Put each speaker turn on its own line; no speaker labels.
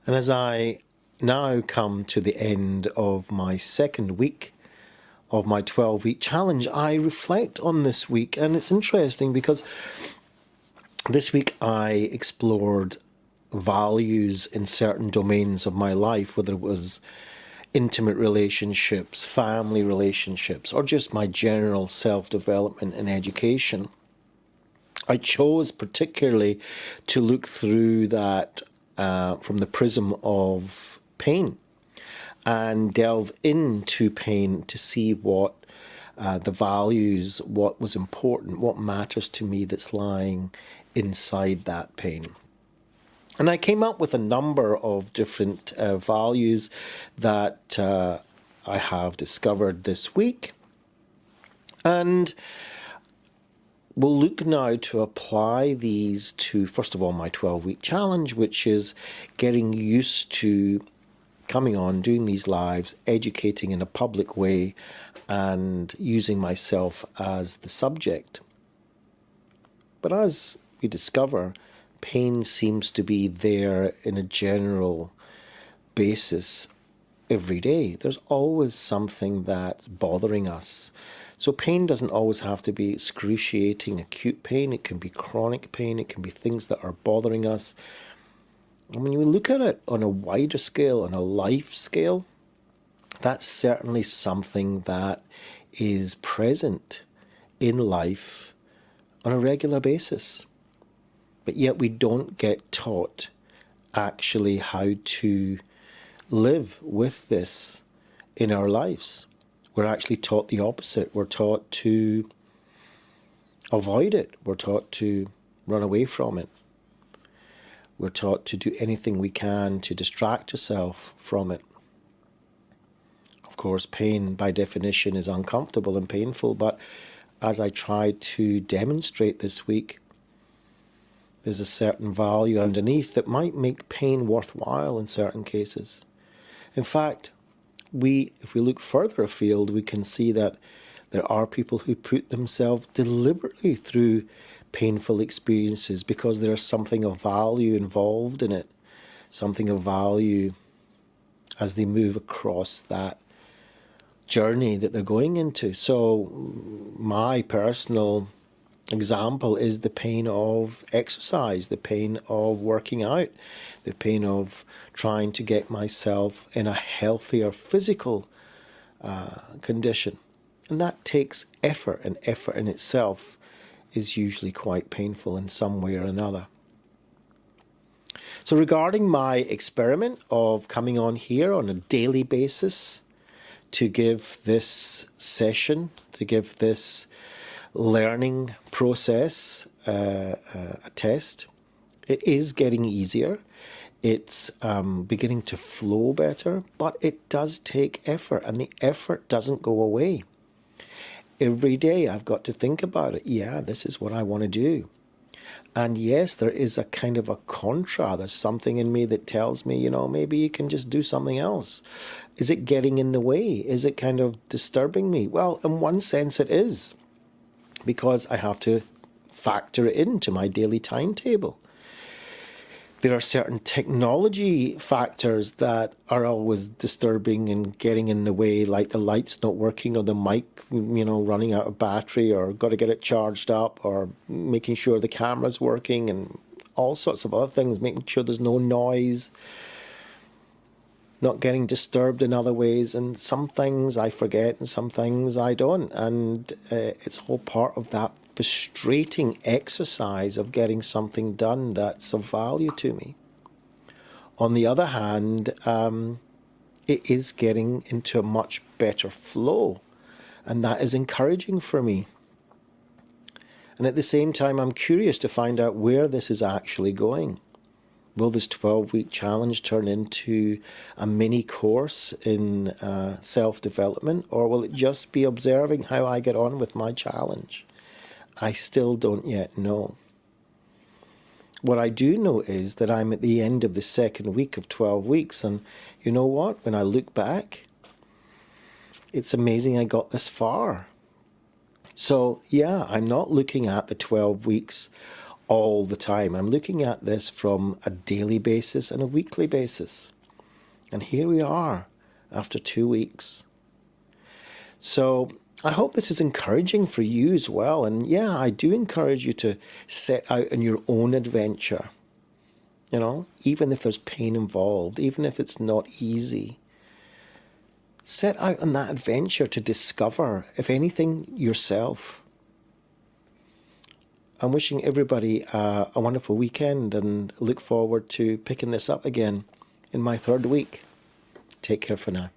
And as I now come to the end of my second week of my 12-week challenge, I reflect on this week, and it's interesting because this week I explored values in certain domains of my life, whether it was intimate relationships, family relationships, or just my general self-development and education. I chose particularly to look through that from the prism of pain and delve into pain to see what the values, what was important, what matters to me that's lying inside that pain. And I came up with a number of different values that I have discovered this week. And we'll look now to apply these to, first of all, my 12-week challenge, which is getting used to coming on, doing these lives, educating in a public way, and using myself as the subject. But as we discover, pain seems to be there in a general basis every day. There's always something that's bothering us. So pain doesn't always have to be excruciating, acute pain. It can be chronic pain. It can be things that are bothering us. And when you look at it on a wider scale, on a life scale, that's certainly something that is present in life on a regular basis. But yet we don't get taught actually how to live with this in our lives. We're actually taught the opposite. We're taught to avoid it. We're taught to run away from it. We're taught to do anything we can to distract ourselves from it. Of course, pain by definition is uncomfortable and painful, but as I tried to demonstrate this week, there's a certain value underneath that might make pain worthwhile in certain cases. In fact, if we look further afield, we can see that there are people who put themselves deliberately through painful experiences because there's something of value involved in it, something of value as they move across that journey that they're going into. So my personal example is the pain of exercise, the pain of working out, the pain of trying to get myself in a healthier physical condition. And that takes effort, and effort in itself is usually quite painful in some way or another. So regarding my experiment of coming on here on a daily basis to give this session, to give this learning process a test, it is getting easier. It's beginning to flow better, but it does take effort, and the effort doesn't go away. Every day I've got to think about it. Yeah, this is what I want to do. And yes, there is a kind of a contra. There's something in me that tells me, maybe you can just do something else. Is it getting in the way? Is it kind of disturbing me? Well, in one sense it is, because I have to factor it into my daily timetable. There are certain technology factors that are always disturbing and getting in the way, like the lights not working or the mic, running out of battery, or got to get it charged up, or making sure the camera's working, and all sorts of other things, making sure there's no noise, not getting disturbed in other ways. And some things I forget and some things I don't. And it's all part of that frustrating exercise of getting something done that's of value to me. On the other hand, it is getting into a much better flow, and that is encouraging for me. And at the same time, I'm curious to find out where this is actually going. Will this 12-week challenge turn into a mini course in self-development, or will it just be observing how I get on with my challenge? I still don't yet know. What I do know is that I'm at the end of the second week of 12 weeks, and you know what? When I look back, it's amazing I got this far. So yeah, I'm not looking at the 12 weeks all the time. I'm looking at this from a daily basis and a weekly basis. And here we are after 2 weeks. So I hope this is encouraging for you as well. And yeah, I do encourage you to set out on your own adventure. Even if there's pain involved, even if it's not easy. Set out on that adventure to discover, if anything, yourself. I'm wishing everybody a wonderful weekend and look forward to picking this up again in my 3rd week. Take care for now.